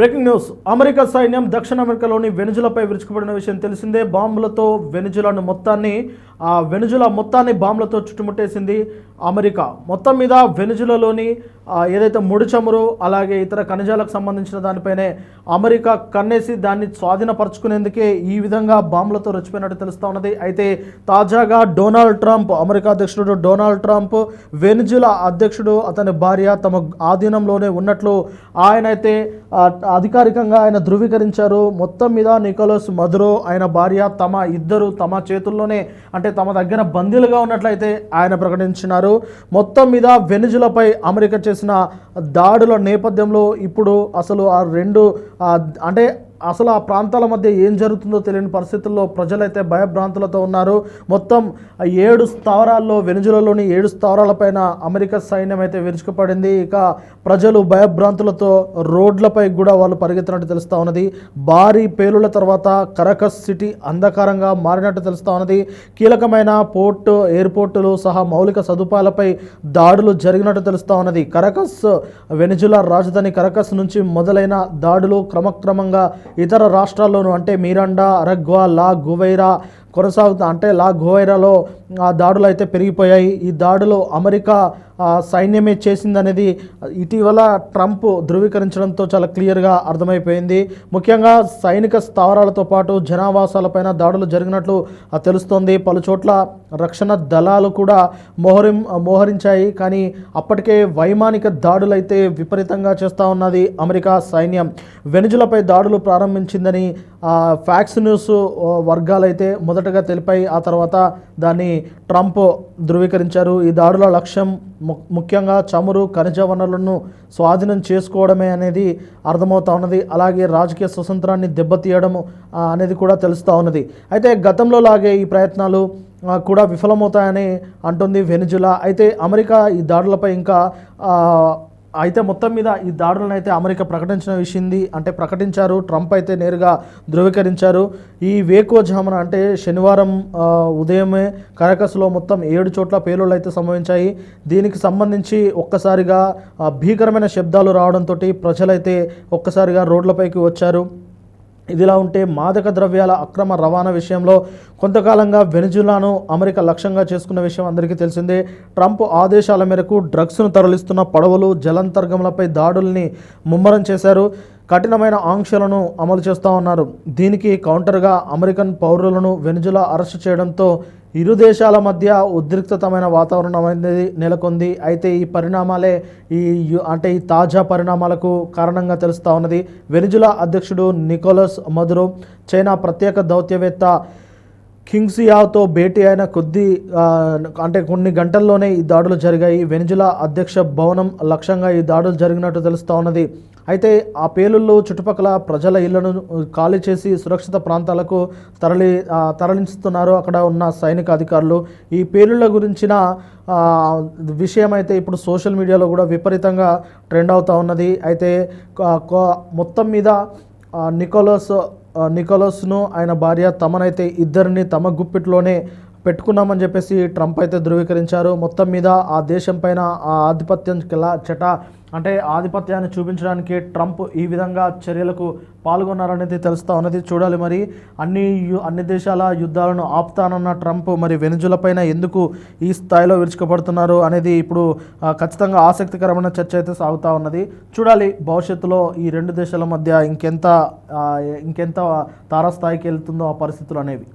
Breaking news. America సైన్యం దక్షిణ అమెరికాలోని వెనుజులాపై విరుచుకుపడిన విషయం తెలిసిందే. బాంబులతో వెనుజులా మొత్తాన్ని బాంబులతో చుట్టుముట్టేసింది అమెరికా. మొత్తం మీద వెనుజులాలోని ఏదైతే ముడి చమురు అలాగే ఇతర ఖనిజాలకు సంబంధించిన దానిపైనే అమెరికా కన్నేసి దాన్ని స్వాధీనపరచుకునేందుకే ఈ విధంగా బాంబులతో రెచ్చిపోయినట్టు తెలుస్తూ ఉన్నది. అయితే తాజాగా అమెరికా అధ్యక్షుడు డొనాల్డ్ ట్రంప్ వెనుజులా అధ్యక్షుడు అతని భార్య తమ ఆధీనంలోనే ఉన్నట్లు ఆయనైతే అధికారికంగా ఆయన ధృవీకరించారు. మొత్తం మీద నికోలస్ మదురో ఆయన భార్య ఇద్దరు తమ చేతుల్లోనే అంటే తమ దగ్గర బందీలుగా ఉన్నట్లయితే ఆయన ప్రకటించినారు. మొత్తం మీద వెనుజులాపై అమెరికా చేసిన దాడుల నేపథ్యంలో ఇప్పుడు అసలు ఆ ప్రాంతాల మధ్య ఏం జరుగుతుందో తెలియని పరిస్థితుల్లో ప్రజలైతే భయభ్రాంతులతో ఉన్నారు. మొత్తం 7 స్థావరాల్లో వెనుజులాలోని 7 స్థావరాలపైన అమెరికా సైన్యం అయితే విరుచుకుపడింది. ఇక ప్రజలు భయభ్రాంతులతో రోడ్లపై కూడా వాళ్ళు పరిగెత్తినట్టు తెలుస్తూ ఉన్నది. భారీ పేలుల తర్వాత కరకస్ సిటీ అంధకారంగా మారినట్టు తెలుస్తూ ఉన్నది. కీలకమైన ఎయిర్పోర్టులు సహా మౌలిక సదుపాయాలపై దాడులు జరిగినట్టు తెలుస్తూ ఉన్నది. వెనుజులా రాజధాని కరకస్ నుంచి మొదలైన దాడులు క్రమక్రమంగా ఇతర రాష్ట్రాల్లోనూ అంటే మిరాండా, అరగ్వా, లా గువైరాలో ఆ దాడులు అయితే పెరిగిపోయాయి. ఈ దాడులు అమెరికా సైన్యమే చేసిందనేది ఇటీవల ట్రంప్ ధృవీకరించడంతో చాలా క్లియర్గా అర్థమైపోయింది. ముఖ్యంగా సైనిక స్థావరాలతో పాటు జనావాసాలపైన దాడులు జరిగినట్లు తెలుస్తోంది. పలు చోట్ల రక్షణ దళాలు కూడా మోహరించాయి. కానీ అప్పటికే వైమానిక దాడులు అయితే విపరీతంగా చేస్తూ ఉన్నది అమెరికా సైన్యం. వెనుజులాపై దాడులు ప్రారంభించిందని ఫ్యాక్స్ న్యూస్ వర్గాలైతే మొదటగా తెలిపాయి. ఆ తర్వాత దాన్ని ట్రంప్ ధృవీకరించారు. ఈ దాడుల లక్ష్యం ముఖ్యంగా చమురు, ఖనిజ వనరులను స్వాధీనం చేసుకోవడమే అనేది అర్థమవుతా ఉన్నది. అలాగే రాజకీయ స్వతంత్రాన్ని దెబ్బతీయడం అనేది కూడా తెలుస్తూ ఉన్నది. అయితే గతంలో లాగే ఈ ప్రయత్నాలు కూడా విఫలమవుతాయని అంటుంది వెనుజులా. అయితే అమెరికా ఈ దాడులపై మొత్తం మీద ఈ దాడులను అయితే అమెరికా ప్రకటించారు. ట్రంప్ అయితే నేరుగా ధృవీకరించారు. ఈ వేకువజామున అంటే శనివారం ఉదయమే కరకస్లో మొత్తం 7 చోట్ల పేలుళ్ళు అయితే సంభవించాయి. దీనికి సంబంధించి ఒక్కసారిగా భీకరమైన శబ్దాలు రావడంతో ప్రజలైతే ఒక్కసారిగా రోడ్లపైకి వచ్చారు. ఇదిలా ఉంటే మాదక ద్రవ్యాల అక్రమ రవాణా విషయంలో కొంతకాలంగా వెనుజులాను అమెరికా లక్ష్యంగా చేసుకున్న విషయం అందరికీ తెలిసిందే. ట్రంప్ ఆదేశాల మేరకు డ్రగ్స్ను తరలిస్తున్న పడవలు, జలాంతర్గములపై దాడుల్ని ముమ్మరం చేశారు. కఠినమైన ఆంక్షలను అమలు చేస్తూ ఉన్నారు. దీనికి కౌంటర్గా అమెరికన్ పౌరులను వెనుజులా అరెస్టు చేయడంతో ఇరు దేశాల మధ్య ఉద్రిక్తమైన వాతావరణం అనేది నెలకొంది. అయితే ఈ పరిణామాలే ఈ తాజా పరిణామాలకు కారణంగా తెలుస్తూ ఉన్నది. వెనుజులా అధ్యక్షుడు నికోలస్ మదురో చైనా ప్రత్యేక దౌత్యవేత్త కింగ్సియాతో భేటీ అయిన కొన్ని గంటల్లోనే ఈ దాడులు జరిగాయి. వెనుజులా అధ్యక్ష భవనం లక్ష్యంగా ఈ దాడులు జరిగినట్టు తెలుస్తూ ఉన్నది. అయితే ఆ పేలుళ్ళు చుట్టుపక్కల ప్రజల ఇళ్లను ఖాళీ చేసి సురక్షిత ప్రాంతాలకు తరలిస్తున్నారు అక్కడ ఉన్న సైనిక అధికారులు. ఈ పేలుళ్ళ గురించిన విషయం అయితే ఇప్పుడు సోషల్ మీడియాలో కూడా విపరీతంగా ట్రెండ్ అవుతూ ఉన్నది. అయితే మొత్తం మీద నికోలస్ను ఆయన భార్య తమనైతే ఇద్దరిని తమ గుప్పిట్లోనే పెట్టుకున్నామని చెప్పేసి ట్రంప్ అయితే ధృవీకరించారు. మొత్తం మీద ఆ దేశం పైన ఆధిపత్యాన్ని చూపించడానికి ట్రంప్ ఈ విధంగా చర్యలకు పాల్గొన్నారనేది తెలుస్తూ ఉన్నది. చూడాలి మరి అన్ని దేశాల యుద్ధాలను ఆపుతానన్న ట్రంప్ మరి వెనుజులా పైన ఎందుకు ఈ స్థాయిలో విరుచుకుపడుతున్నారు అనేది ఇప్పుడు ఖచ్చితంగా ఆసక్తికరమైన చర్చ అయితే సాగుతూ ఉన్నది. చూడాలి భవిష్యత్తులో ఈ 2 దేశాల మధ్య ఇంకెంత తారాస్థాయికి వెళ్తుందో ఆ పరిస్థితులు అనేవి.